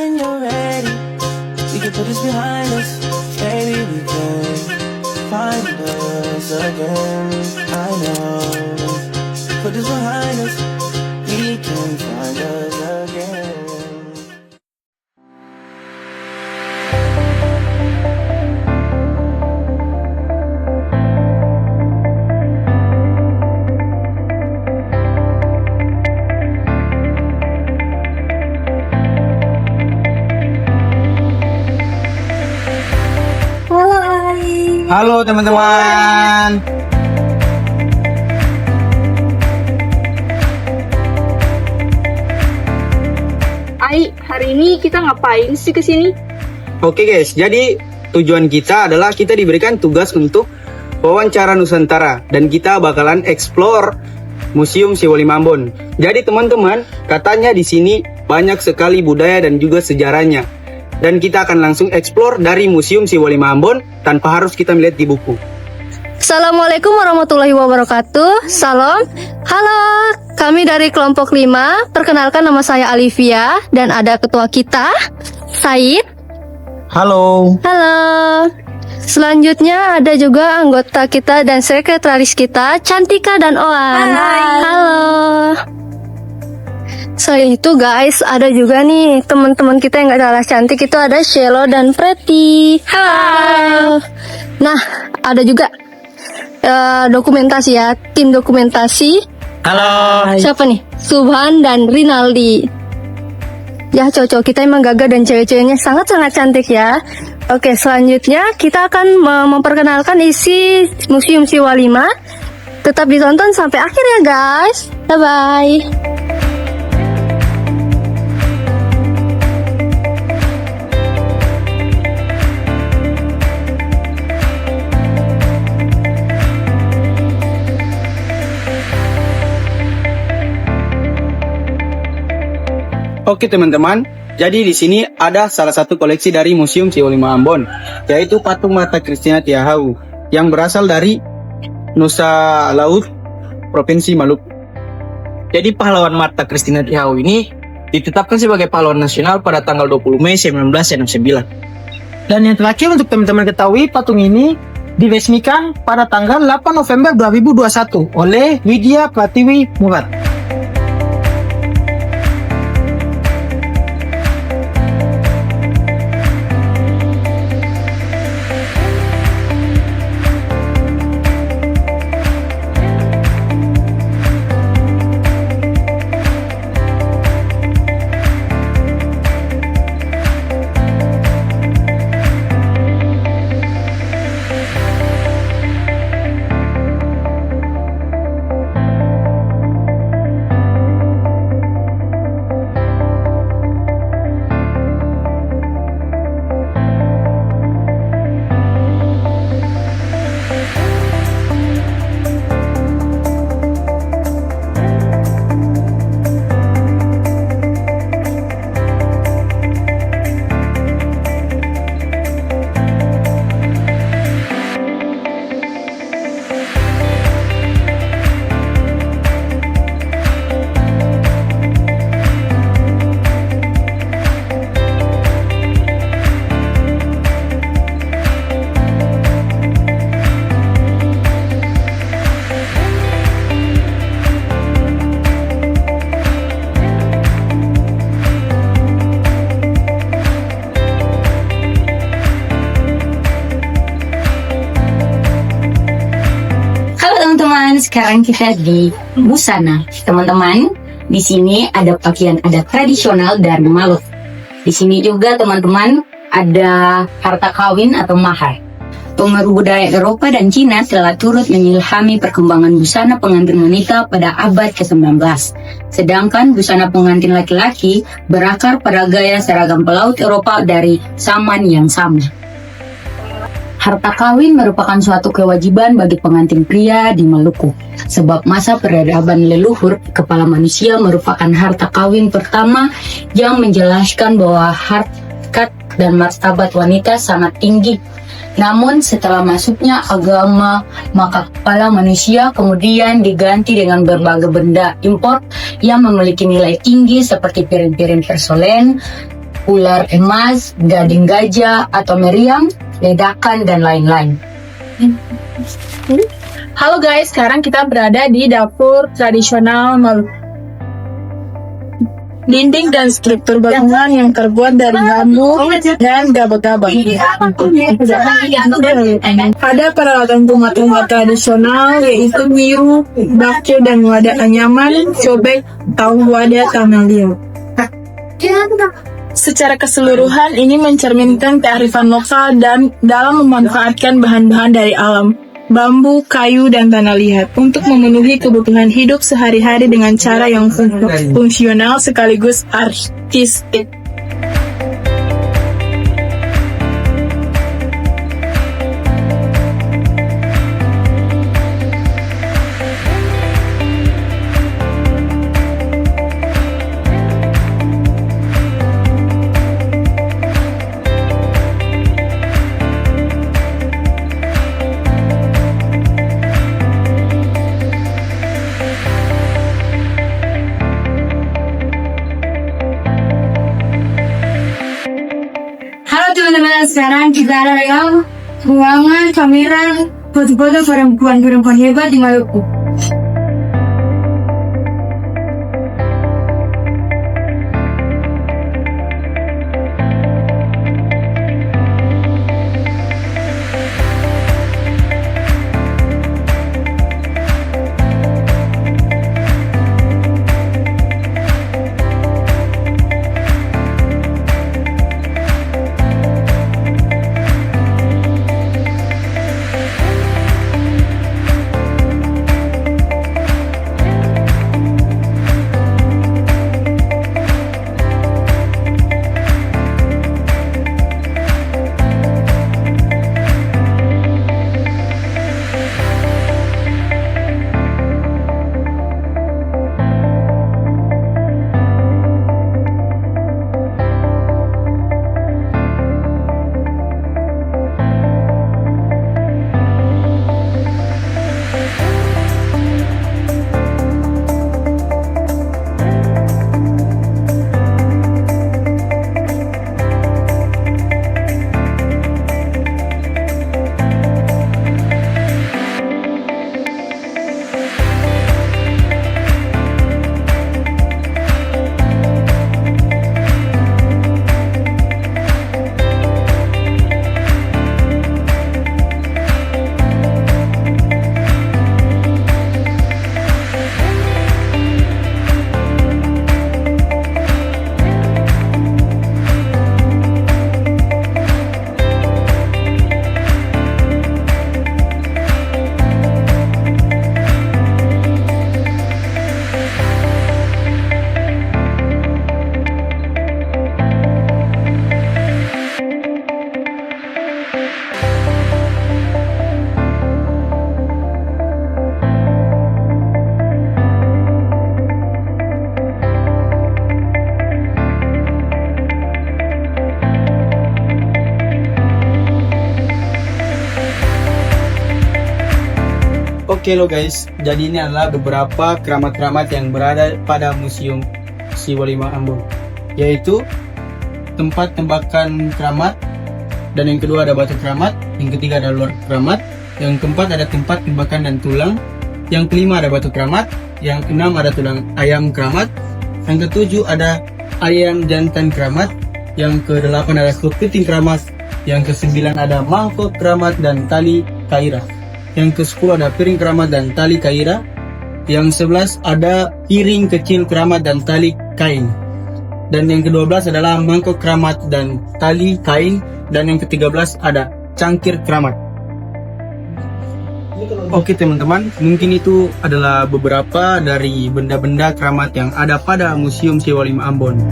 when you're ready, we can put this behind us. Maybe we can find us again. I know. Put this behind us, we can find us again. Halo teman-teman. Ai, hari ini kita ngapain sih kesini? Oke guys, jadi tujuan kita adalah kita diberikan tugas untuk wawancara Nusantara dan kita bakalan explore Museum Siwali Ambon. Jadi teman-teman, katanya di sini banyak sekali budaya dan juga sejarahnya. Dan kita akan langsung explore dari Museum Siwali Ambon tanpa harus kita melihat di buku. Assalamualaikum warahmatullahi wabarakatuh. Salam. Halo, kami dari kelompok 5. Perkenalkan, nama saya Alivia dan ada ketua kita, Said. Halo. Halo. Selanjutnya ada juga anggota kita dan sekretaris kita, Cantika dan Oan. Halo. Selain itu guys, ada juga nih teman-teman kita yang gak kalah cantik, itu ada Shelo dan Preti. Halo. Nah, ada juga dokumentasi ya, tim dokumentasi. Halo. Siapa nih? Subhan dan Rinaldi. Ya, cowok-cowok kita emang gagah dan cewek-ceweknya sangat-sangat cantik ya. Oke, selanjutnya kita akan memperkenalkan isi Museum Siwali. Tetap ditonton sampai akhir ya guys. Bye-bye. Oke teman-teman, jadi di sini ada salah satu koleksi dari Museum Siwali Ambon, yaitu patung Martha Christina Tiahau yang berasal dari Nusa Laut, Provinsi Maluku. Jadi pahlawan Martha Christina Tiahau ini ditetapkan sebagai pahlawan nasional pada tanggal 20 Mei 1969. Dan yang terakhir untuk teman-teman ketahui, patung ini diresmikan pada tanggal 8 November 2021 oleh Widya Pratiwi Murad. Teman-teman, sekarang kita di Busana. Teman-teman, di sini ada pakaian adat tradisional dari Maluku. Di sini juga teman-teman ada harta kawin atau mahar. Pengaruh budaya Eropa dan Cina telah turut mengilhami perkembangan busana pengantin wanita pada abad ke-19. Sedangkan busana pengantin laki-laki berakar pada gaya seragam pelaut Eropa dari zaman yang sama. Harta kawin merupakan suatu kewajiban bagi pengantin pria di Maluku. Sebab masa peradaban leluhur, kepala manusia merupakan harta kawin pertama yang menjelaskan bahwa harkat dan martabat wanita sangat tinggi. Namun setelah masuknya agama, maka kepala manusia kemudian diganti dengan berbagai benda impor yang memiliki nilai tinggi seperti piring-piring porselen, ular emas, gading gajah atau meriam, ledakan, dan lain-lain. Halo guys, sekarang kita berada di dapur tradisional Maluku. Dinding dan struktur bangunan yang terbuat dari bambu dan gabah-gabah. Ada peralatan rumah-rumah tradisional yaitu miru, bakso, dan wadah anyaman, cobek, atau wadah tanah liat. Secara keseluruhan ini mencerminkan kearifan lokal dan dalam memanfaatkan bahan-bahan dari alam, bambu, kayu, dan tanah liat untuk memenuhi kebutuhan hidup sehari-hari dengan cara yang fungsional sekaligus artistik. Halo teman-teman, sekarang kita ada dalam ruangan kamera foto-foto perempuan-perempuan hebat di Maluku. Oke lo guys, jadi ini adalah beberapa keramat-keramat yang berada pada Museum Siwalima Ambon, yaitu tempat tembakan keramat, dan yang kedua ada batu keramat, yang ketiga ada luar keramat, yang keempat ada tempat tembakan dan tulang, yang kelima ada batu keramat, yang keenam ada tulang ayam keramat, yang ketujuh ada ayam jantan keramat, yang kedelapan ada kepiting keramat, yang kesembilan ada mangkok keramat dan tali kaira. Yang ke-10 ada piring keramat dan tali kaira. Yang 11 ada piring kecil keramat dan tali kain. Dan yang ke-12 adalah mangkok keramat dan tali kain. Dan yang ke-13 ada cangkir keramat. Oke teman-teman, mungkin itu adalah beberapa dari benda-benda keramat yang ada pada Museum Siwalima Ambon.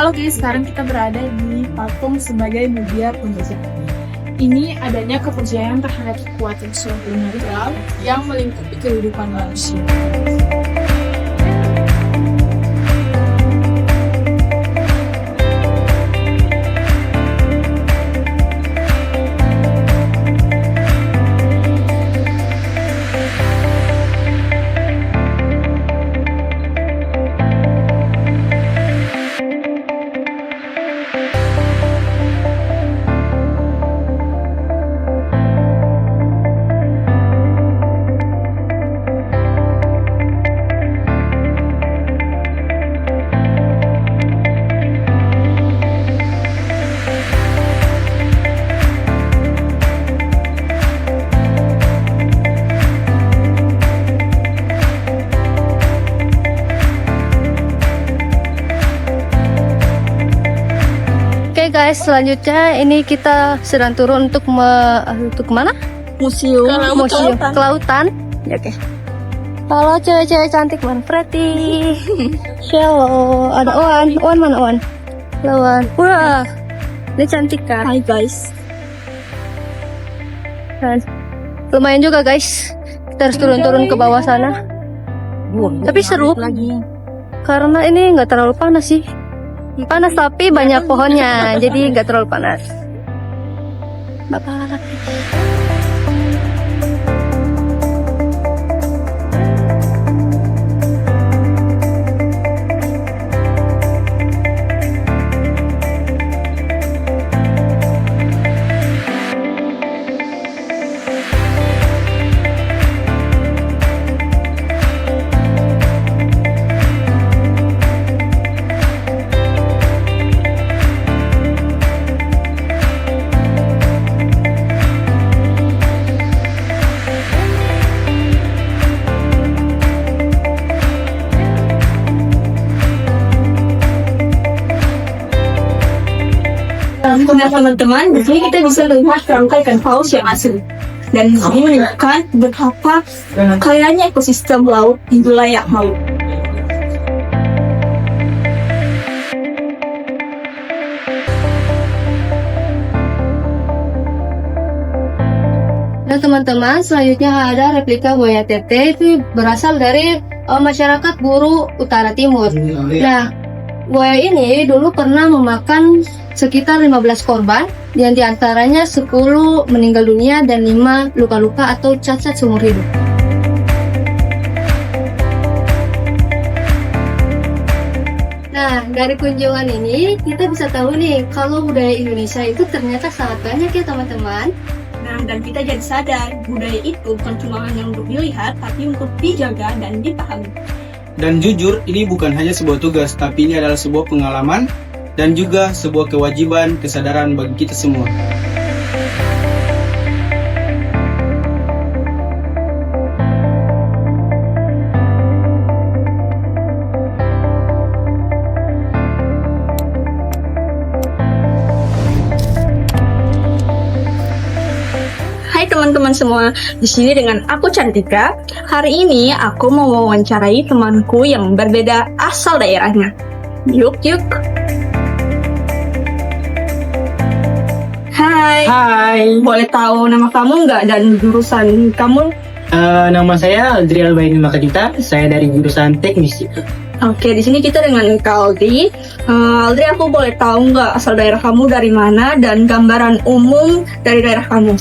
Halo guys, sekarang kita berada di patung sebagai media pembelajaran. Ini adanya kepercayaan terhadap kekuatan supernatural yang melingkupi kehidupan manusia. guys, selanjutnya ini kita sedang turun untuk untuk kemana? Museum. Museum ke lautan. Ya, oke. Halo cewek-cewek cantik, Manfredi. Hello, ada Oan mana Oan? Halo Oan. Wah, ini cantik kan? Hai guys. Dan lumayan juga guys. Kita harus turun-turun ke bawah sana. Tapi seru. Karena ini nggak terlalu panas sih. Panas tapi banyak pohonnya, jadi nggak terlalu panas. Bapak. Nah teman-teman, di sini kita bisa melihat kerangka ikan paus yang asli. Dan di sini menunjukkan betapa kayanya ekosistem laut di wilayah Maluku. Nah teman-teman, selanjutnya ada replika buaya tete, itu berasal dari masyarakat Buru Utara Timur. Nah, buaya ini dulu pernah memakan sekitar 15 korban, yang diantaranya 10 meninggal dunia dan 5 luka-luka atau cacat seumur hidup. Nah, dari kunjungan ini kita bisa tahu nih kalau budaya Indonesia itu ternyata sangat banyak ya teman-teman. Nah, dan kita jadi sadar budaya itu bukan cuma hanya untuk dilihat, tapi untuk dijaga dan dipahami. Dan jujur, ini bukan hanya sebuah tugas, tapi ini adalah sebuah pengalaman dan juga sebuah kewajiban kesadaran bagi kita semua. Hai teman-teman semua, di sini dengan aku Cantika. Hari ini aku mau mewawancarai temanku yang berbeda asal daerahnya. Yuk. Hai. Boleh tahu nama kamu nggak dan jurusan kamu? Nama saya Aldri Albaini Makadita, saya dari jurusan teknik. Oke, di sini kita dengan Kak Aldri. Aldri, aku boleh tahu nggak asal daerah kamu dari mana dan gambaran umum dari daerah kamu?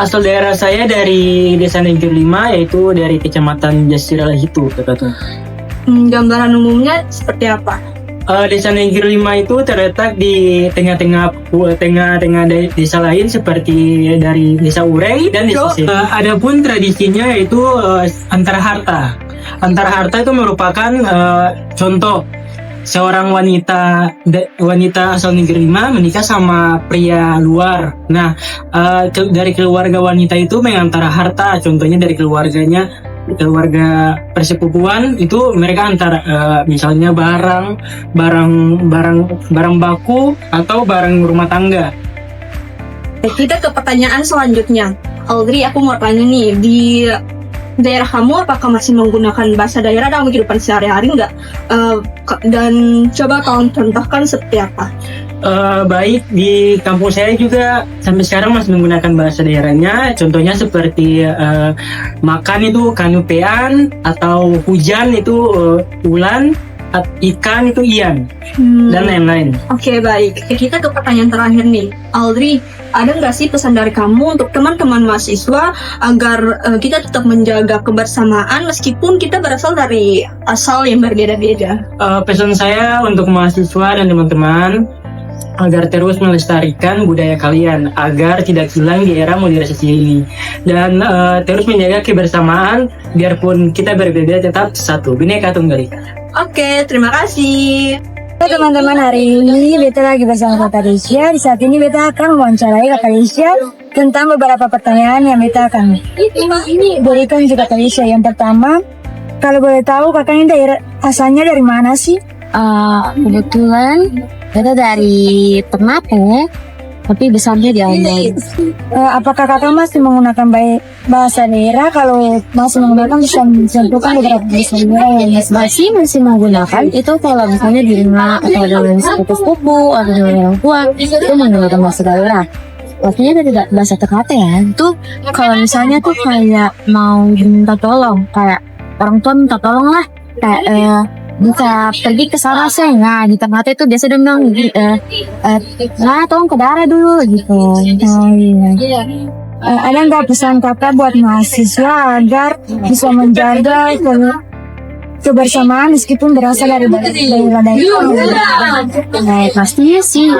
Asal daerah saya dari Desa Negeri 5, yaitu dari Kecamatan Jasirala Hitu, tepatnya. Gambaran umumnya seperti apa? Desa Negeri 5 itu terletak di tengah-tengah desa lain seperti dari Desa Urei dan Desa Seri. Adapun tradisinya itu antara harta. Antara harta itu merupakan contoh seorang wanita asal Negeri 5 menikah sama pria luar. Nah, dari keluarga wanita itu mengantar harta. Contohnya dari keluarga persepupuan itu mereka antara misalnya barang baku atau barang rumah tangga. Kita ke pertanyaan selanjutnya. Aldri, aku mau tanya nih, di daerah kamu apakah masih menggunakan bahasa daerah dalam kehidupan sehari-hari nggak? Dan coba kau contohkan seperti apa? Baik, di kampung saya juga sampai sekarang masih menggunakan bahasa daerahnya. Contohnya seperti makan itu kanupean, atau hujan itu ulan, ikan itu ian, dan lain-lain. Oke, baik. Kita ke pertanyaan terakhir nih. Aldri, ada nggak sih pesan dari kamu untuk teman-teman mahasiswa agar kita tetap menjaga kebersamaan meskipun kita berasal dari asal yang berbeda-beda? Pesan saya untuk mahasiswa dan teman-teman agar terus melestarikan budaya kalian agar tidak hilang di era modernisasi ini, dan terus menjaga kebersamaan biarpun kita berbeda tetap satu, Bhinneka Tunggal Ika. Oke, terima kasih. Halo teman-teman, hari ini beta lagi bersama Kak Desya. Di saat ini beta akan mewawancarai Kak Desya tentang beberapa pertanyaan yang beta akan berikan ke Kak Desya. Yang pertama, kalau boleh tahu kakaknya daerah asalnya dari mana sih? Kebetulan beta dari Ternate, tapi besarnya di Andai. Apakah kakak masih menggunakan bahasa daerah? Kalau masih menggunakan bisa mencontohkan beberapa bahasa daerah yang masih menggunakan itu kalau misalnya di rumah atau dengan sepupu atau dengan orang tua itu menggunakan bahasa daerah. Artinya tidak bahasa Ternate ya. Itu kalau misalnya tuh kayak mau minta tolong, kayak orang tua minta tolong lah, kayak bisa pergi ke sana sih. Nah di Ternate itu biasa dia bilang tolong ke daerah dulu gitu. Iya. Ada nggak pesan kakak buat mahasiswa agar bisa menjaga kebersamaan meskipun berasal dari daerah? Pastinya sih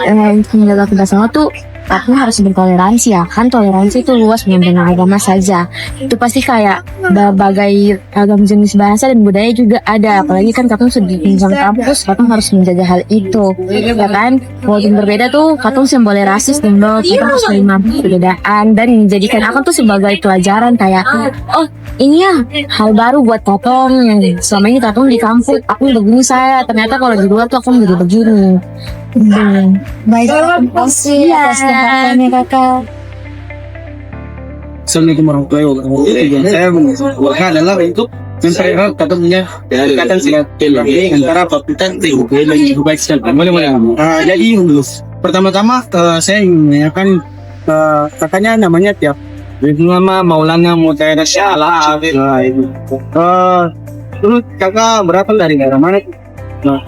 menjaga kebersamaan tuh tapi harus bertoleransi ya, kan toleransi itu luas dengan agama saja. Itu pasti kayak berbagai agam jenis bahasa dan budaya juga ada. Apalagi kan katong sudah di jenjang kampus, katong harus menjaga hal itu, ya kan? Walaupun berbeda tuh, katong sih boleh rasis dan kita harus terima perbedaan dan menjadikan aku tuh sebagai pelajaran kayak, oh ini ya hal baru buat katong yang selama ini katong di kampus, aku begini saya, ternyata kalau di luar tuh aku menjadi begini. Baik, terima kasih atas kedatangannya kakak. Assalamualaikum warahmatullahi wabarakatuh. Saya mengusulkan adalah untuk mempererat katanya kata silaturahmi antara fakultas dan baik sekali. Jadi pertama-tama saya ingin menanyakan kakaknya namanya Tiap. Nama Maulana Mutaira Syala. Terus kakak berasal dari daerah mana? Nah,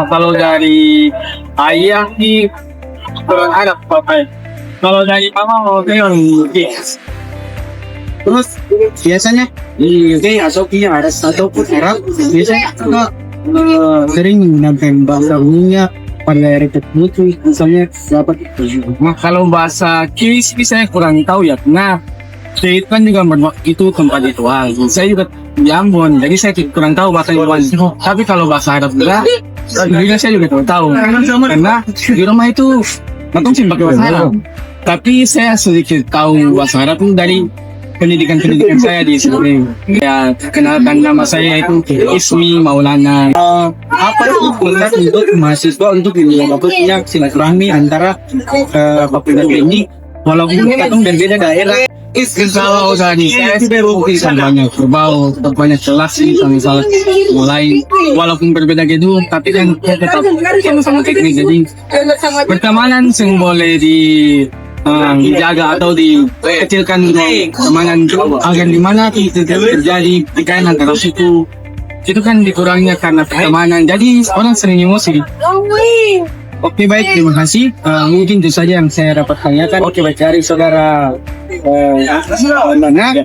kalau dari ayah sih ada papai. Kalau dari mama mau orang Inggris. Terus biasanya di UK ataupun Arab biasanya kakak sering menggunakan bahasa umumnya pada daerah tertentu, misalnya dapat. Nah, kalau bahasa Kiri sih saya kurang tahu ya. Nah, saya kan juga itu tempat ritual. Saya juga di Ambon, jadi saya kurang tahu bahasa Iwan. Tapi kalau bahasa Arab juga saya juga tahu. Karena di rumah itu katong sih pakai bahasa Arab. Tapi saya sedikit tahu bahasa Arab dari pendidikan saya di sini. Ya, kenalkan nama saya itu Ismi Maulana. Apa itu kontrak untuk mahasiswa untuk yang silaturahmi antara fakultas ini, walaupun katong berbeda daerah. Kalau tadi saya bisa banyak banyak kelas sih, misalnya mulai walaupun berbeda gitu, tapi kan tetap sama-sama teknik. Jadi pertemanan yang boleh dijaga atau dikecilkan pertemanan agar dimana itu terjadi pertikaian antara situ. Itu kan dikurangnya karena pertemanan. Jadi orang sering emosi. Oke, baik, terima kasih. Mungkin itu saja yang saya dapat tanyakan. Oke, baik, dari saudara Nana.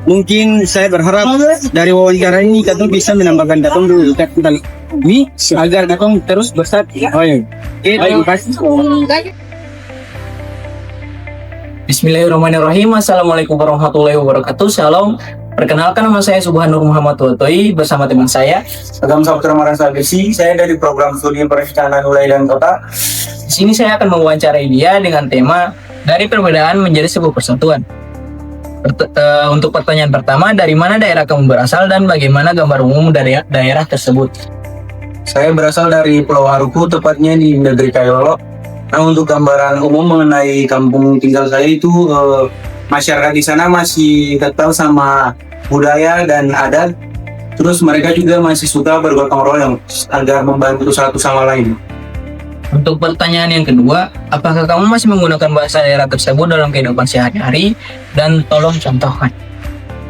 Mungkin saya berharap dari wawancara ini katong bisa menambahkan katong dulu tentang ini agar katong terus besar. Oh iya. Oke, terima kasih. Bismillahirrahmanirrahim. Assalamualaikum warahmatullahi wabarakatuh. Shalom. Perkenalkan, nama saya Subhanur Muhammad Watoi bersama teman saya Agam Sabtra Marasa Besi. Saya dari program studi perencanaan wilayah dan kota. Di sini saya akan mewawancarai dia dengan tema dari perbedaan menjadi sebuah persatuan. Untuk pertanyaan pertama, dari mana daerah kamu berasal dan bagaimana gambar umum dari daerah tersebut? Saya berasal dari Pulau Haruku, tepatnya di negeri Kayolo. Nah, untuk gambaran umum mengenai kampung tinggal saya itu masyarakat di sana masih tetap sama budaya dan adat. Terus mereka juga masih suka bergotong royong agar membantu satu sama lain. Untuk pertanyaan yang kedua, apakah kamu masih menggunakan bahasa daerah tersebut dalam kehidupan sehari-hari? Dan tolong contohkan.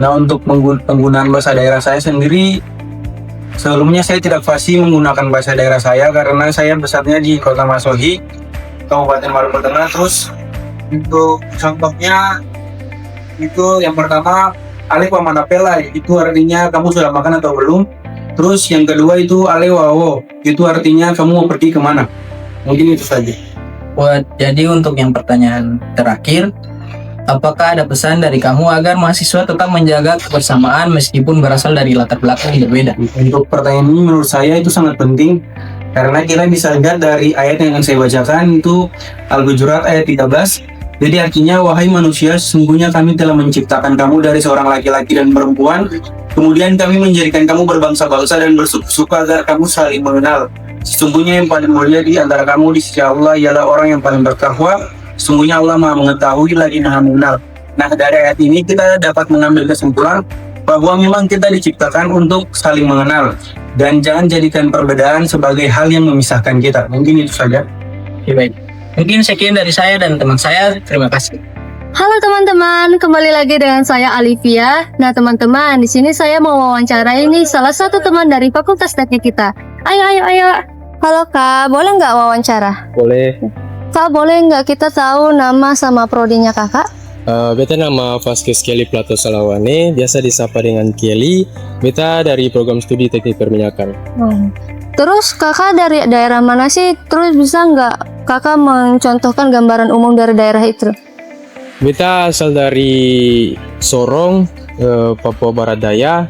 Nah, untuk penggunaan bahasa daerah saya sendiri, sebelumnya saya tidak fasih menggunakan bahasa daerah saya karena saya besarnya di Kota Masohi, Kabupaten Maluku Tengah. Terus untuk contohnya itu yang pertama ale pamanapela, itu artinya kamu sudah makan atau belum. Terus yang kedua itu ale wawo, itu artinya kamu mau pergi kemana. Mungkin itu saja. Jadi untuk yang pertanyaan terakhir, apakah ada pesan dari kamu agar mahasiswa tetap menjaga kebersamaan meskipun berasal dari latar belakang yang berbeda? Untuk pertanyaan ini menurut saya itu sangat penting karena kita bisa lihat dari ayat yang akan saya bacakan itu Al-Hujurat ayat 13. Jadi artinya, wahai manusia, sesungguhnya kami telah menciptakan kamu dari seorang laki-laki dan perempuan. Kemudian kami menjadikan kamu berbangsa-bangsa dan bersuku agar kamu saling mengenal. Sesungguhnya yang paling mulia di antara kamu di sisi Allah ialah orang yang paling bertakwa. Sesungguhnya Allah Maha mengetahui lagi Maha mengenal. Nah, dari ayat ini kita dapat mengambil kesimpulan bahwa memang kita diciptakan untuk saling mengenal. Dan jangan jadikan perbedaan sebagai hal yang memisahkan kita. Mungkin itu saja. Oke, baik. Mungkin sekian dari saya dan teman saya. Terima kasih. Halo teman-teman, kembali lagi dengan saya Alivia. Nah teman-teman, di sini saya mau wawancarai ini salah satu teman dari Fakultas Teknik kita. Ayo. Halo Kak, boleh nggak wawancara? Boleh. Kak, boleh nggak kita tahu nama sama prodinya Kakak? Beta nama Vasquez Kelly Plato Salawane, biasa disapa dengan Kelly. Beta dari program studi teknik perminyakan. Terus kakak dari daerah mana sih? Terus bisa nggak kakak mencontohkan gambaran umum dari daerah itu? Beta asal dari Sorong, Papua Barat Daya.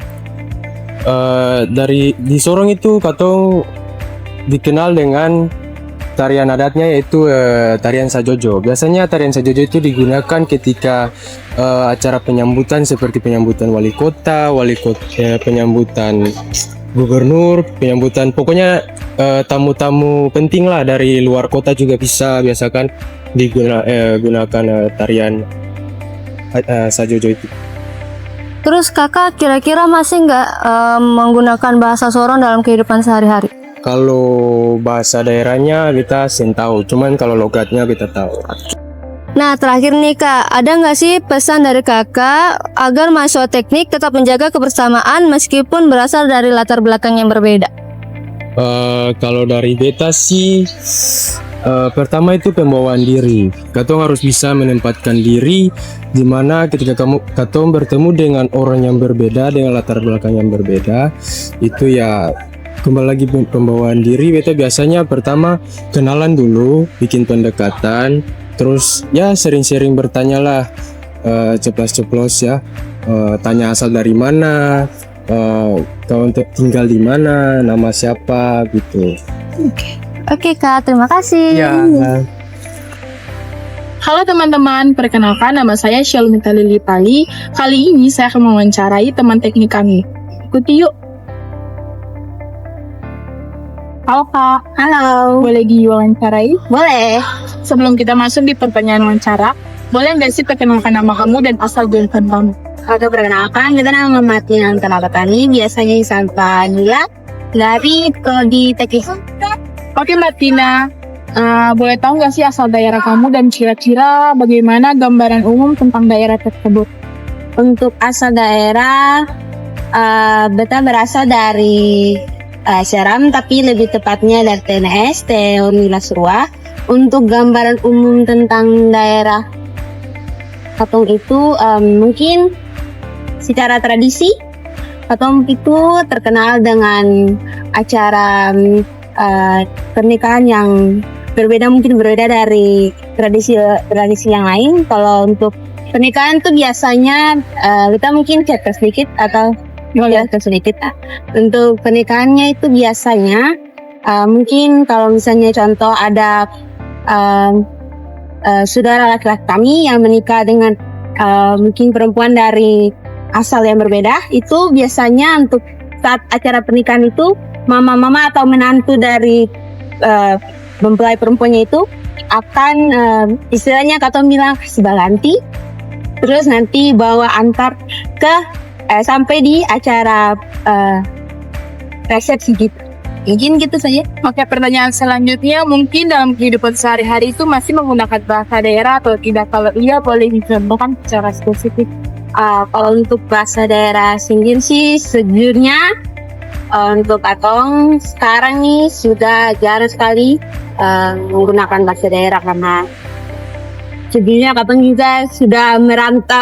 Di Sorong itu katong dikenal dengan tarian adatnya yaitu tarian Sajojo. Biasanya tarian Sajojo itu digunakan ketika acara penyambutan seperti penyambutan wali kota, penyambutan gubernur, penyambutan pokoknya tamu-tamu penting lah dari luar kota juga bisa biasakan digunakan tarian Sajojo itu. Terus kakak kira-kira masih nggak menggunakan bahasa Sorong dalam kehidupan sehari-hari? Kalau bahasa daerahnya kita tahu, cuman kalau logatnya kita tahu. Nah terakhir nih Kak, ada nggak sih pesan dari kakak agar mahasiswa teknik tetap menjaga kebersamaan meskipun berasal dari latar belakang yang berbeda? Kalau dari beta sih, pertama itu pembawaan diri. Katong harus bisa menempatkan diri dimana ketika katong bertemu dengan orang yang berbeda, dengan latar belakang yang berbeda, itu ya kembali lagi pembawaan diri. Beta biasanya pertama kenalan dulu, bikin pendekatan, terus ya sering-sering bertanyalah, ceplos-ceplos ya, tanya asal dari mana, kau tinggal di mana, nama siapa gitu. Oke Kak, terima kasih. Ya. Halo teman-teman, perkenalkan nama saya Shalumita Lili Pali. Kali ini saya akan mewawancarai teman teknik kami. Ikuti yuk. Halo Kak. Halo. Boleh diwawancarai? Boleh. Sebelum kita masuk di pertanyaan wawancara, boleh nggak sih perkenalkan nama kamu dan asal julukan kamu? Oke, perkenalkan, kita nama Martina Tenaga Tani, biasanya disapa Nila dari Prodi Teknik. Oke Martina, boleh tahu nggak sih asal daerah kamu dan kira-kira bagaimana gambaran umum tentang daerah tersebut? Untuk asal daerah, beta berasal dari Seram, tapi lebih tepatnya dari TNS, Teonila Surua. Untuk gambaran umum tentang daerah Katong itu mungkin secara tradisi, Katong itu terkenal dengan acara pernikahan yang mungkin berbeda dari tradisi yang lain. Kalau untuk pernikahan tuh biasanya kita mungkin cerita sedikit atau sedikit. Untuk pernikahannya itu biasanya mungkin kalau misalnya contoh ada saudara laki-laki kami yang menikah dengan mungkin perempuan dari asal yang berbeda, itu biasanya untuk saat acara pernikahan itu mama-mama atau menantu dari mempelai perempuannya itu akan istilahnya kata bilang kasih balanti, terus nanti bawa antar ke sampai di acara resepsi gitu. Mungkin gitu saja. Oke, pertanyaan selanjutnya, mungkin dalam kehidupan sehari-hari itu masih menggunakan bahasa daerah atau tidak? Kalau iya, boleh dicontohkan secara spesifik. Kalau untuk bahasa daerah Singgin sih sejujurnya untuk Katong sekarang nih sudah jarang sekali menggunakan bahasa daerah karena sejujurnya Katong juga sudah merantau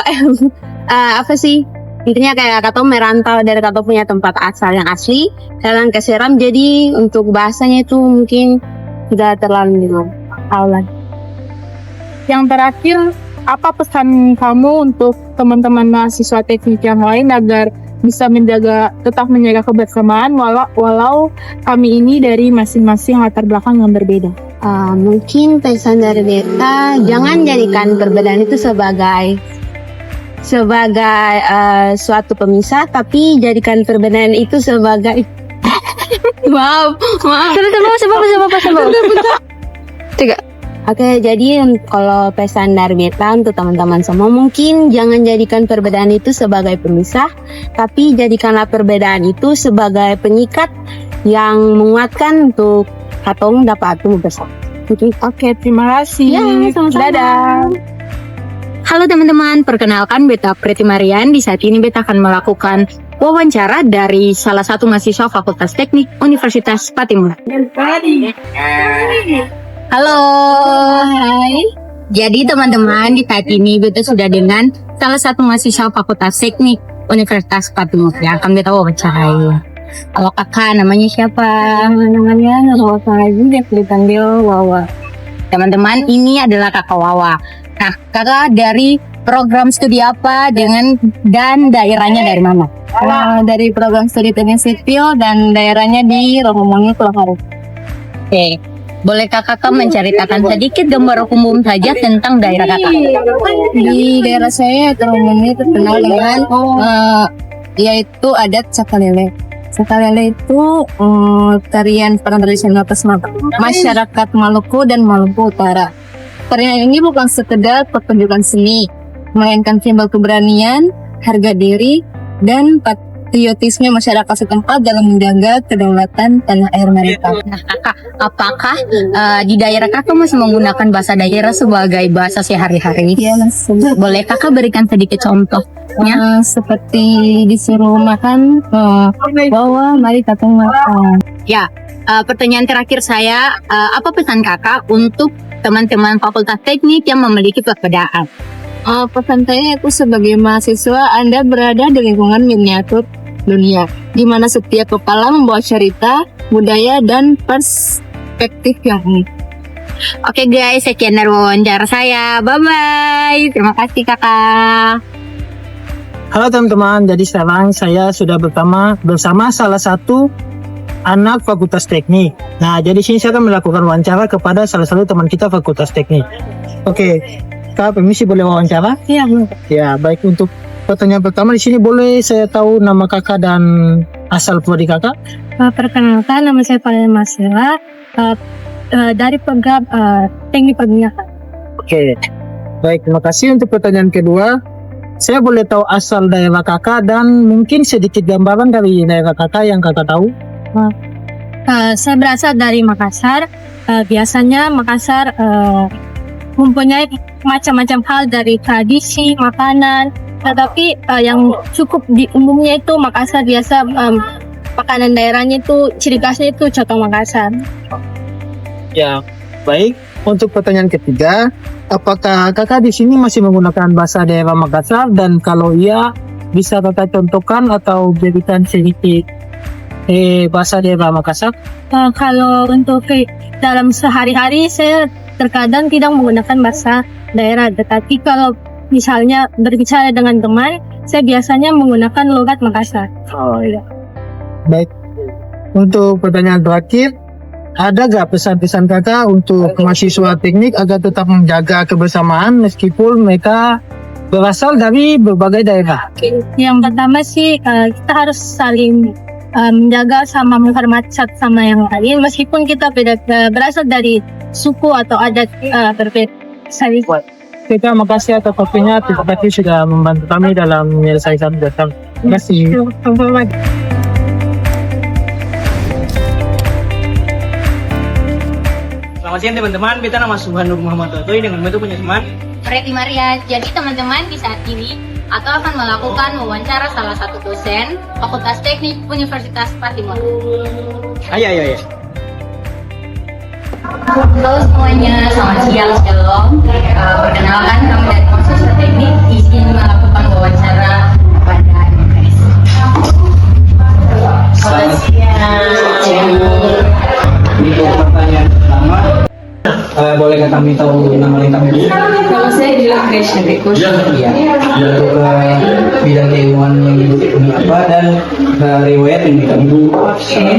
intinya kayak Katong merantau dari Katong punya tempat asal yang asli jalan ke Seram, jadi untuk bahasanya itu mungkin tidak terlalu awal. Yang terakhir, apa pesan kamu untuk teman-teman mahasiswa teknik yang lain agar bisa tetap menjaga kebersamaan walau kami ini dari masing-masing latar belakang yang berbeda. Mungkin pesan dari beta, jangan jadikan perbedaan itu sebagai suatu pemisah, tapi jadikan perbedaan itu sebagai maaf. Tiga. Oke, jadi kalau pesan dari beta untuk teman-teman semua, mungkin jangan jadikan perbedaan itu sebagai pemisah, tapi jadikanlah perbedaan itu sebagai pengikat yang menguatkan untuk katong dapat tumbuh bersama. Oke, terima kasih. Ya, sama-sama. Dadah. Halo teman-teman, perkenalkan beta Preti Marian. Di saat ini beta akan melakukan wawancara dari salah satu mahasiswa Fakultas Teknik Universitas Patimura. Halo. Hai. Jadi teman-teman, di saat ini beta sudah dengan salah satu mahasiswa Fakultas Teknik Universitas Patimura yang akan beta wawancarai. Halo kakak, namanya siapa? Namanya Wawa juga, dipanggil Wawa. Teman-teman, ini adalah kakak Wawa. Nah, kakak dari program studi apa dan daerahnya dari mana? Dari program studi teknik sipil dan daerahnya di Rombongan Pulau Haru. Oke. Boleh kakak menceritakan sedikit gambar umum saja tentang daerah kakak? Di daerah saya Rombongan terkenal dengan yaitu adat Cakalele. Cakalele itu tarian tradisional masyarakat Maluku dan Maluku Utara. Tarian ini bukan sekedar pertunjukan seni, melainkan simbol keberanian, harga diri, dan patriotisme masyarakat setempat dalam menjaga kedaulatan tanah air mereka. Nah kakak, apakah di daerah kakak masih menggunakan bahasa daerah sebagai bahasa sehari-hari? Iya, Boleh kakak berikan sedikit contohnya? seperti disuruh makan, bawa mari katong makan. Ya, pertanyaan terakhir saya, apa pesan kakak untuk teman-teman Fakultas Teknik yang memiliki perbedaan? Pesan saya itu sebagai mahasiswa, Anda berada di lingkungan miniatur dunia, di mana setiap kepala membawa cerita, budaya, dan perspektif yang unik. Oke guys, sekian dari wawancara saya. Bye-bye. Terima kasih kakak. Halo teman-teman, jadi sekarang saya sudah bersama salah satu anak Fakultas Teknik. Nah, jadi sini saya akan melakukan wawancara kepada salah satu teman kita Fakultas Teknik. Oke, Kak, permisi boleh wawancara? Iya. Ya, baik. Untuk pertanyaan pertama di sini boleh saya tahu nama kakak dan asal prodi kakak? Perkenalkan, nama saya Valen Masela, dari program Teknik Perminyakan. Oke, baik. Terima kasih. Untuk pertanyaan kedua, saya boleh tahu asal daerah kakak dan mungkin sedikit gambaran dari daerah kakak yang kakak tahu? Saya berasal dari Makassar. Biasanya Makassar mempunyai macam-macam hal dari tradisi, makanan. Tetapi yang cukup di umumnya itu Makassar biasa makanan daerahnya itu ciri khasnya itu coto Makassar. Ya, baik. Untuk pertanyaan ketiga, apakah kakak di sini masih menggunakan bahasa daerah Makassar, dan kalau iya bisa kakak contohkan atau berikan sedikit bahasa daerah Makassar? Kalau untuk dalam sehari-hari saya terkadang tidak menggunakan bahasa daerah, tetapi kalau misalnya berbicara dengan teman, saya biasanya menggunakan logat Makassar. Oh iya. Baik. Untuk pertanyaan terakhir, ada gak pesan-pesan kakak untuk mahasiswa teknik agar tetap menjaga kebersamaan meskipun mereka berasal dari berbagai daerah? Yang pertama sih kita harus saling menjaga sama menghormati satu sama yang lain meskipun kita berasal dari suku atau adat berbeda. Kita makasih atas waktunya, terima kasih sudah membantu kami dalam menyelesaikan tugas. Terima kasih. Selamat siang teman-teman, beta nama Subhanur Muhammad Totoy dengan beta punya teman Preti Maria. Jadi teman-teman di saat ini atau akan melakukan wawancara salah satu dosen Fakultas Teknik Universitas Patimura. Ayo. Halo semuanya, selamat siang. Shalom. Perkenalkan kami dari mahasiswa teknik di sini melakukan wawancara pada MPS. Selamat siang. Untuk pertanyaan pertama, boleh boleh kami tahu nama lengkapnya? Kalau saya bilang Grace Rebeko Sylvia. Untuk bidang keilmuan yang ibu tekuni apa dan riwayat pendidikan ibu? Saya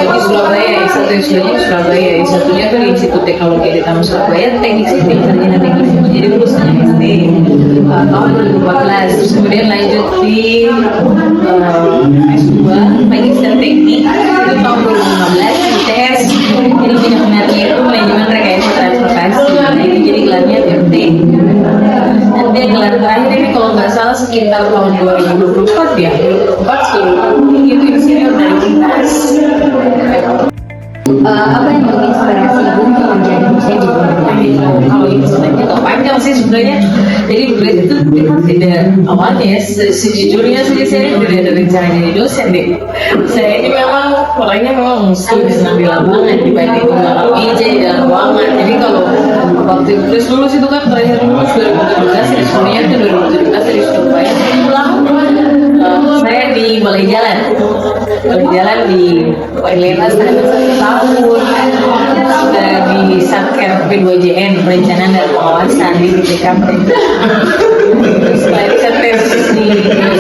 di Surabaya, S1 S2-nya di Surabaya, S1-nya tuh di Institut Teknologi di Taman Surabaya, teknik sipil, sarjana teknik sipil, jadi lulusan SD tahun 2014, terus kemudian lanjut di S2 Magister Teknik itu tahun 2015 di ITS, jadi punya minatnya itu manajemen rekayasa transportasi, jadi gelarnya TMT. Nanti gelar terakhir ini kalau nggak salah sekitar tahun 2024 ya, 2024 itu insinyur dari Unpas. Apa yang menginspirasi ibu untuk menjadi dosen di Unpas? Kalau itu sebenarnya atau panjang sih sebenarnya. Jadi Grace itu tidak awalnya ya, sejujurnya saja saya tidak ada rencana jadi dosen deh. Saya ini memang orangnya memang suka senang di lapangan dibanding mengalami aja di dalam ruangan. Jadi kalau waktu Grace lulus itu kan terakhir lulus 2017, ya sebenarnya itu 2017 dari Surabaya. Pulang saya di Balai Jalan di Wailena selama 1 tahun, sudah di Satker P2JN perencanaan dan pengawasan di BPKP. Setelah itu saya tesis di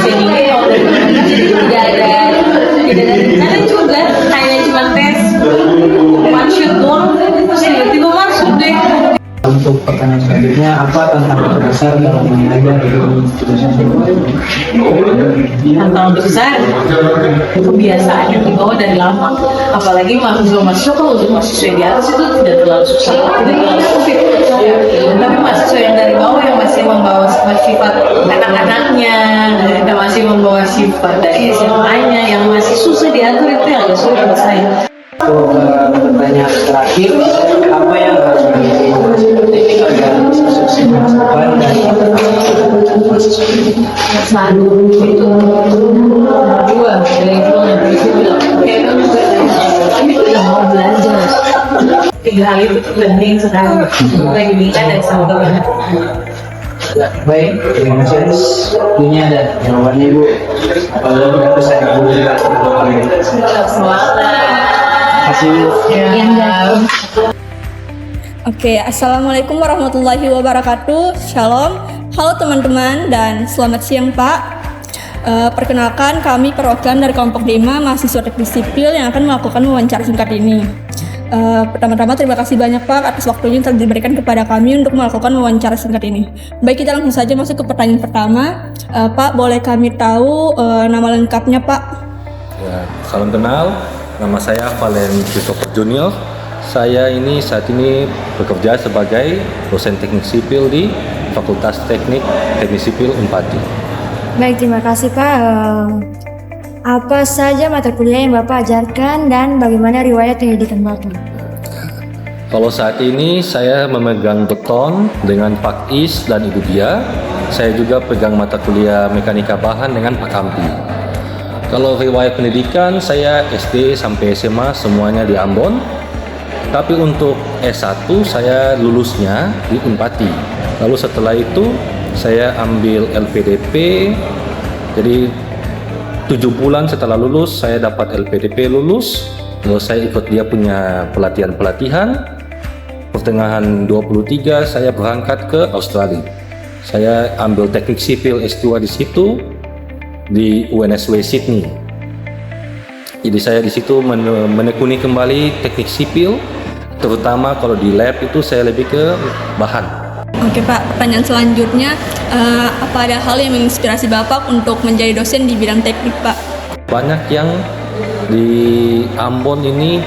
sini tahun 2017, tidak ada rencana juga, hanya cuma tes one shot doang, terus tiba-tiba masuk deh. Untuk pertanyaan selanjutnya, apa tantangan terbesar dalam mengajar di institusi? Tantangan besar kebiasaan yang dibawa dari lama, apalagi mahasiswa kalau untuk mahasiswa yang di atas itu tidak terlalu susah, tidak terlalu sulit ya. Tapi mahasiswa yang dari bawah yang masih membawa sifat anak-anaknya dan masih membawa sifat dari SMA-nya yang masih susah diatur, itu yang agak sulit buat saya. Untuk pertanyaan terakhir, apa yang harus dimiliki teknik agar bisa sukses di masa depan dan satu itu dua dari itu yang mau belajar, 3 hal itu penting sekarang lagi bicara dari sama teman. baik, terima kasih atas waktunya dan jawabannya Ibu. Apalagi kita bisa Ibu Oke, assalamualaikum warahmatullahi wabarakatuh. Shalom, halo teman-teman dan selamat siang Pak. Perkenalkan, kami perwakilan dari kelompok 5 mahasiswa teknik sipil yang akan melakukan wawancara singkat ini. Pertama-tama terima kasih banyak Pak atas waktunya yang telah diberikan kepada kami untuk melakukan wawancara singkat ini. Baik, kita langsung saja masuk ke pertanyaan pertama. Pak, boleh kami tahu nama lengkapnya Pak? Ya, salam kenal. Nama saya Valen Christopher Junior. Saya ini saat ini bekerja sebagai dosen teknik sipil di Fakultas Teknik Sipil Unpati. Baik, terima kasih Pak. Apa saja mata kuliah yang Bapak ajarkan dan bagaimana riwayat pendidikan Bapak? Kalau saat ini saya memegang beton dengan Pak Is dan Ibu Dia. Saya juga pegang mata kuliah mekanika bahan dengan Pak Kampi. Kalau riwayat pendidikan, saya SD sampai SMA semuanya di Ambon. Tapi untuk S1 saya lulusnya di Unpati. Lalu setelah itu saya ambil LPDP. Jadi 7 bulan setelah lulus saya dapat LPDP lulus. Lalu saya ikut dia punya pelatihan. Pertengahan 23 saya berangkat ke Australia. Saya ambil teknik sipil S2 di situ di UNSW Sydney. Jadi saya di situ menekuni kembali teknik sipil, terutama kalau di lab itu saya lebih ke bahan. Oke Pak, pertanyaan selanjutnya, apa ada hal yang menginspirasi Bapak untuk menjadi dosen di bidang teknik Pak? Banyak yang di Ambon ini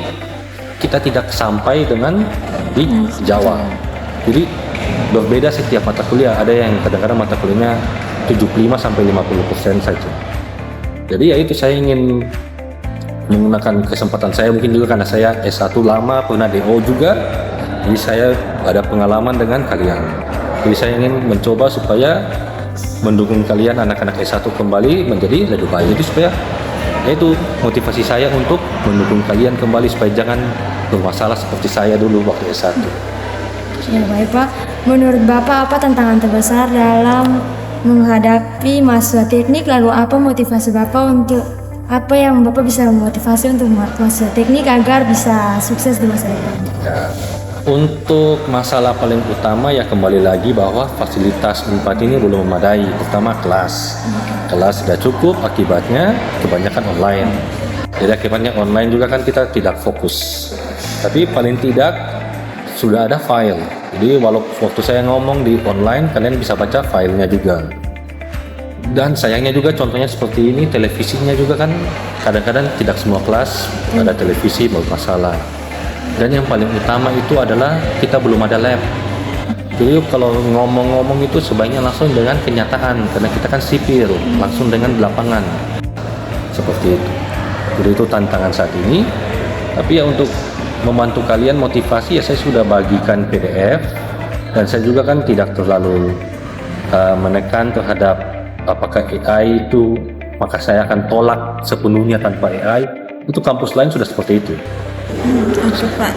kita tidak sampai dengan di Jawa. Jadi berbeda setiap mata kuliah. Ada yang kadang-kadang mata kuliahnya 75-50% saja. Jadi ya itu, saya ingin menggunakan kesempatan saya, mungkin juga karena saya S1 lama, pernah DO juga, jadi saya ada pengalaman dengan kalian. Jadi saya ingin mencoba supaya mendukung kalian anak-anak S1 kembali menjadi lebih baik. Jadi supaya ya itu motivasi saya untuk mendukung kalian kembali supaya jangan bermasalah seperti saya dulu waktu S1. Ya baik Pak, menurut Bapak apa tantangan terbesar dalam menghadapi mahasiswa teknik, lalu apa motivasi Bapak untuk apa yang Bapak bisa memotivasi untuk mahasiswa teknik agar bisa sukses di masa depan? Ya, Untuk masalah paling utama ya kembali lagi bahwa fasilitas Unpad ini belum memadai. Pertama kelas sudah cukup, akibatnya kebanyakan online. Jadi akibatnya online juga kan kita tidak fokus. Tapi paling tidak sudah ada file. Jadi walaupun waktu saya ngomong di online kalian bisa baca filenya juga. Dan sayangnya juga contohnya seperti ini, televisinya juga kan kadang-kadang tidak semua kelas ada televisi, bermasalah. Dan yang paling utama itu adalah kita belum ada lab. Jadi kalau ngomong-ngomong itu sebaiknya langsung dengan kenyataan, karena kita kan sipil, langsung dengan lapangan. Seperti itu. Jadi itu tantangan saat ini. Tapi ya untuk membantu kalian motivasi ya saya sudah bagikan PDF. Dan saya juga kan tidak terlalu menekan terhadap apakah AI itu, maka saya akan tolak sepenuhnya tanpa AI. Untuk kampus lain sudah seperti itu. Oke Pak,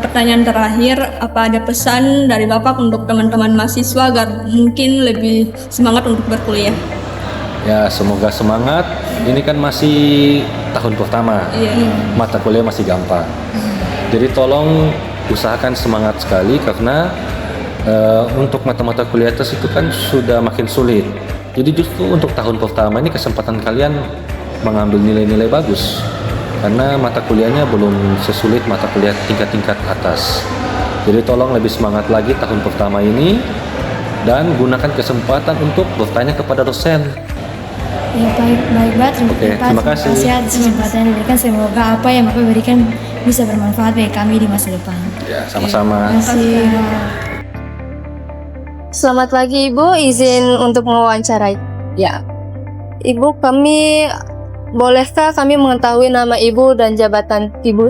pertanyaan terakhir, apa ada pesan dari Bapak untuk teman-teman mahasiswa agar mungkin lebih semangat untuk berkuliah? Ya semoga semangat, ini kan masih tahun pertama, mata kuliah masih gampang. Jadi tolong usahakan semangat sekali karena untuk mata-mata kuliah atas itu kan sudah makin sulit. Jadi justru untuk tahun pertama ini kesempatan kalian mengambil nilai-nilai bagus. Karena mata kuliahnya belum sesulit mata kuliah tingkat-tingkat atas. Jadi tolong lebih semangat lagi tahun pertama ini dan gunakan kesempatan untuk bertanya kepada dosen. Ya baik banget. Terima kasih. Atas kesempatan yang diberikan, semoga apa yang Bapak berikan bisa bermanfaat bagi kami di masa depan. Ya sama-sama. Terima kasih. Selamat pagi Ibu, izin untuk mewawancarai. Ya, Ibu, bolehkah kami mengetahui nama Ibu dan jabatan Ibu?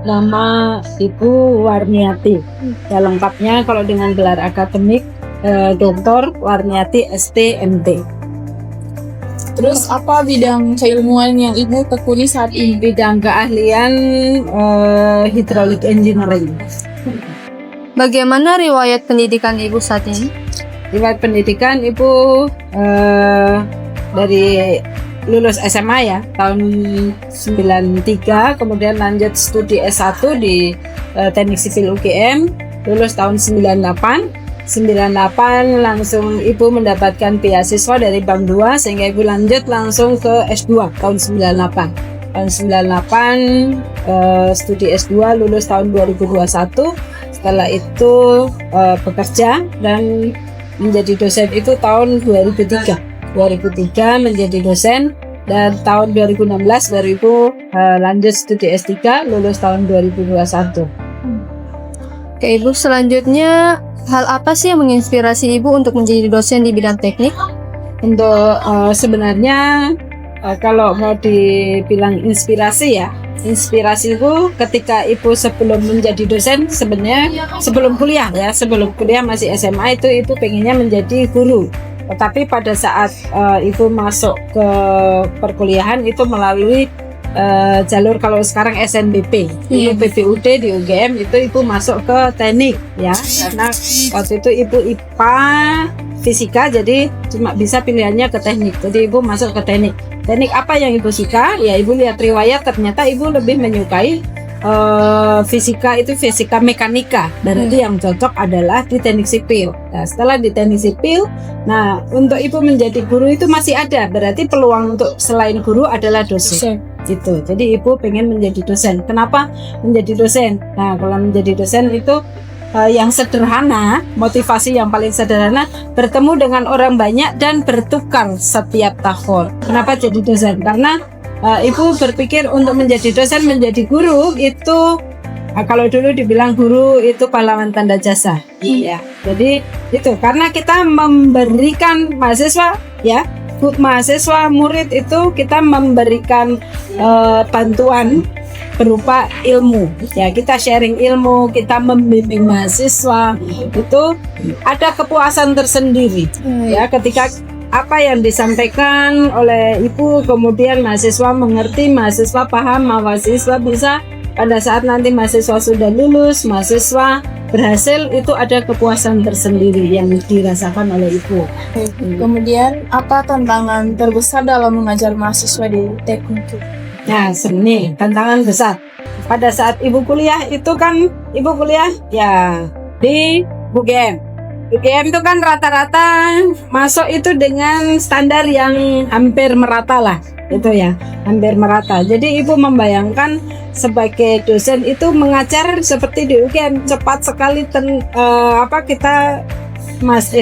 nama Ibu Warniati. Ya, lengkapnya kalau dengan gelar akademik Dr. Warniati ST.MT. Terus apa bidang keilmuan yang Ibu tekuni saat ini? Bidang keahlian hydraulic engineering. Bagaimana riwayat pendidikan Ibu saat ini? Riwayat pendidikan Ibu dari lulus SMA ya tahun 93, kemudian lanjut studi S1 di Teknik Sipil UGM, lulus tahun 98 langsung Ibu mendapatkan beasiswa dari Bank 2 sehingga Ibu lanjut langsung ke S2 tahun 98. Tahun 98 studi S2, lulus tahun 2021. Setelah itu bekerja dan menjadi dosen itu tahun 2003 menjadi dosen, dan tahun 2016 baru Ibu lanjut studi S3, lulus tahun 2021. Oke Ibu, selanjutnya hal apa sih yang menginspirasi Ibu untuk menjadi dosen di bidang teknik? Untuk sebenarnya kalau mau dibilang inspirasi ya, inspirasiku ketika Ibu sebelum menjadi dosen, sebenarnya sebelum kuliah masih SMA itu Ibu pengennya menjadi guru. Tetapi pada saat Ibu masuk ke perkuliahan itu melalui jalur kalau sekarang SNBP, ini PBUD di UGM itu Ibu masuk ke teknik ya, karena waktu itu Ibu IPA fisika jadi cuma bisa pilihannya ke teknik, jadi Ibu masuk ke teknik. Teknik apa yang Ibu suka? Ya Ibu lihat riwayat, ternyata Ibu lebih menyukai fisika, itu fisika mekanika, dan itu yang cocok adalah di teknik sipil. Nah, setelah di teknik sipil, nah untuk Ibu menjadi guru itu masih ada, berarti peluang untuk selain guru adalah dosen. Gitu. Jadi Ibu pengen menjadi dosen. Kenapa menjadi dosen? Nah, kalau menjadi dosen itu yang sederhana, motivasi yang paling sederhana, bertemu dengan orang banyak dan bertukar setiap tahun. Kenapa jadi dosen? Karena Ibu berpikir untuk menjadi dosen, menjadi guru itu kalau dulu dibilang guru itu pahlawan tanda jasa. Ya, jadi itu karena kita memberikan mahasiswa ya, mahasiswa murid itu kita memberikan bantuan berupa ilmu ya, kita sharing ilmu, kita membimbing mahasiswa, itu ada kepuasan tersendiri ya ketika apa yang disampaikan oleh Ibu kemudian mahasiswa mengerti, mahasiswa paham, mahasiswa bisa pada saat nanti mahasiswa sudah lulus, mahasiswa berhasil, itu ada kepuasan tersendiri yang dirasakan oleh Ibu. Kemudian apa tantangan terbesar dalam mengajar mahasiswa di teknik? Nah, seni tantangan besar. pada saat ibu kuliah itu kan ibu kuliah ya di UGM. UGM itu kan rata-rata masuk itu dengan standar yang hampir merata lah, itu ya, hampir merata. Jadi ibu membayangkan sebagai dosen itu mengajar seperti di UGM cepat sekali kita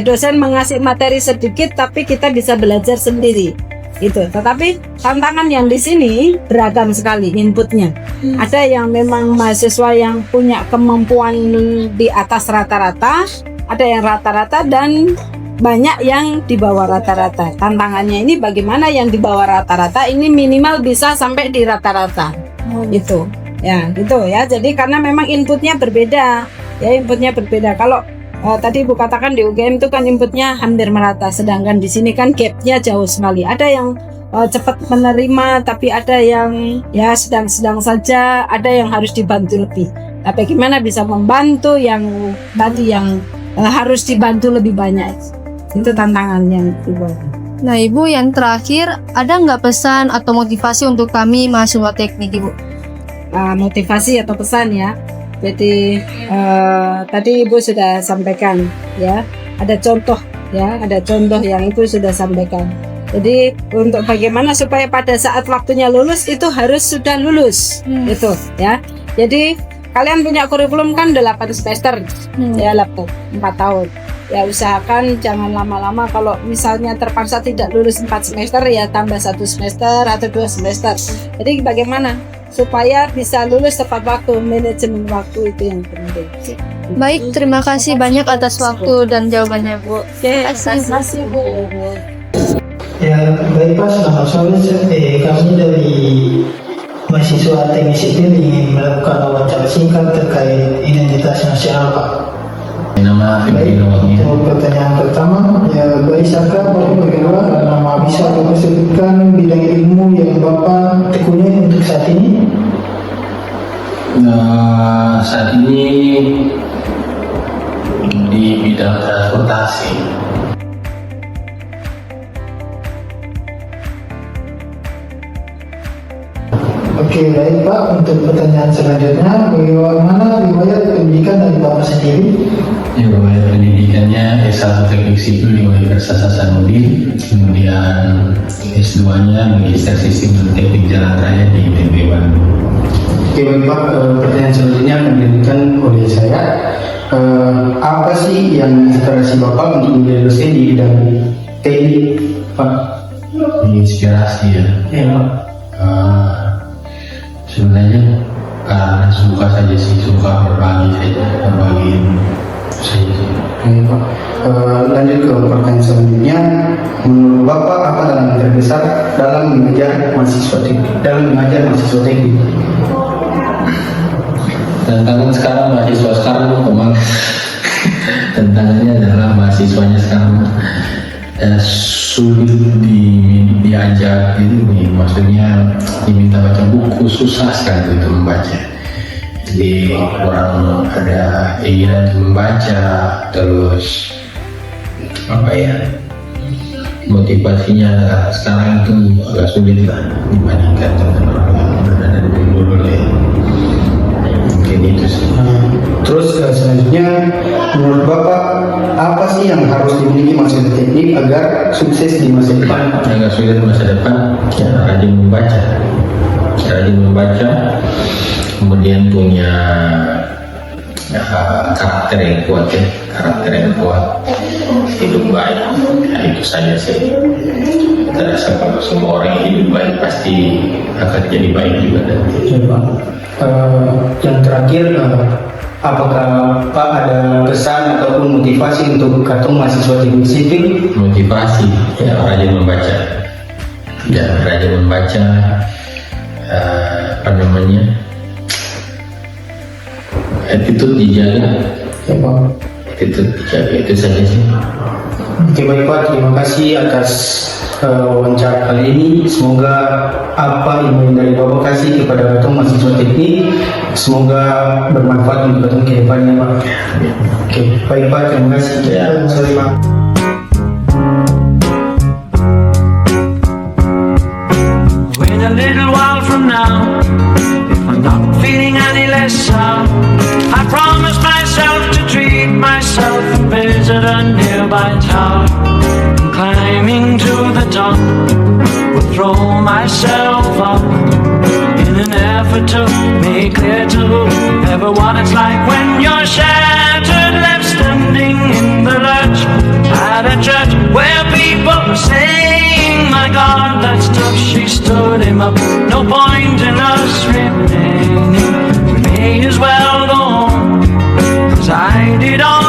dosen mengasih materi sedikit tapi kita bisa belajar sendiri itu. Tetapi tantangan yang di sini beragam sekali inputnya. Ada yang memang mahasiswa yang punya kemampuan di atas rata-rata, ada yang rata-rata dan banyak yang di bawah rata-rata. Tantangannya ini bagaimana yang di bawah rata-rata ini minimal bisa sampai di rata-rata. Gitu. Ya, gitu ya. Jadi karena memang inputnya berbeda. Ya, inputnya berbeda. Kalau tadi Ibu katakan di UGM itu kan inputnya hampir merata, sedangkan di sini kan gapnya jauh sekali. Ada yang cepat menerima, tapi ada yang ya sedang-sedang saja, ada yang harus dibantu lebih. Tapi gimana bisa membantu yang tadi yang harus dibantu lebih banyak? Itu tantangannya Ibu. Nah Ibu, yang terakhir ada nggak pesan atau motivasi untuk kami mahasiswa teknik Ibu? Motivasi atau pesan ya. Jadi tadi Ibu sudah sampaikan ya, ada contoh ya, ada contoh yang Ibu sudah sampaikan. Jadi untuk bagaimana supaya pada saat waktunya lulus itu harus sudah lulus itu ya. Jadi kalian punya kurikulum kan 8 semester ya, 4 tahun. Ya usahakan jangan lama-lama, kalau misalnya terpaksa tidak lulus 4 semester ya tambah 1 semester atau 2 semester. Jadi bagaimana supaya bisa lulus tepat waktu, manajemen waktu itu yang penting. Baik, terima kasih banyak atas waktu dan jawabannya Bu. Terima kasih Bu. Ya, baik Pak, selamat sore. Kami dari mahasiswa teknik sipil ingin melakukan wawancara singkat terkait identitas nasional Pak. Baik, untuk pertanyaan pertama, ya Baik Saka, Bapak bagaimana nama bisa Bapak sebutkan bidang ilmu yang Bapak tekuni untuk saat ini? Saat ini di bidang transportasi. Oke, baik Pak. Untuk pertanyaan selanjutnya, bagaimana riwayat pendidikan dari Bapak sendiri? Ya, riwayat pendidikannya S1 Teknik Sipil di Universitas Hasanuddin, kemudian S2-nya Magister Sistem dan Teknik Jalan Raya di ITB Bandung. Oke, baik Pak. Pertanyaan selanjutnya akan diberikan oleh saya. Apa sih yang inspirasi Bapak untuk menjadi dosen di bidang teknik, Pak? Inspirasi ya. Ya, Pak. Sebenarnya karena suka saja sih, suka berbagi saja sih. Pak. Lanjut ke pertanyaan selanjutnya, menurut Bapak apa tantangan terbesar dalam mengajar mahasiswa teknik? Tantangan sekarang mahasiswa sekarang memang tantangannya adalah mahasiswanya sekarang sulit diajak itu nih, maksudnya diminta baca buku susah sekali untuk membaca. Jadi orang ada keinginan untuk membaca, terus motivasinya sekarang itu agak sulit lah dibandingkan dengan orang yang berada di dulu ya. Mungkin itu sih. Terus selanjutnya, menurut Bapak apa sih yang harus dimiliki mahasiswa teknik agar sukses di masa depan? Agar sukses di masa depan, ya rajin membaca, kemudian punya karakter yang kuat, hidup baik. Ya, itu saja sih. Kita rasa kalau semua orang yang hidup baik pasti akan jadi baik juga nanti. Ya, Pak. Yang terakhir, apakah Pak ada pesan ataupun motivasi untuk katong mahasiswa teknik sipil? Motivasi, ya rajin membaca, attitude dijaga, itu saja sih. Oke, baik Pak, terima kasih atas wawancara kali ini. Semoga apa ilmu dari Bapak kasih kepada katong mahasiswa teknik semoga bermanfaat untuk katong ke depannya Pak. Oke, baik Pak, terima kasih. Sorry Pak. Wait a little while from now, if I'm not feeling myself. I promised myself to treat myself and visit a nearby tower. And climbing to the top, will throw myself up in an effort to make clear to everyone it's like when you're shattered, left standing in the lurch at a church where people were saying, my God, that's tough. She stood him up. No point in us remaining. We may as well go home, 'cause I did all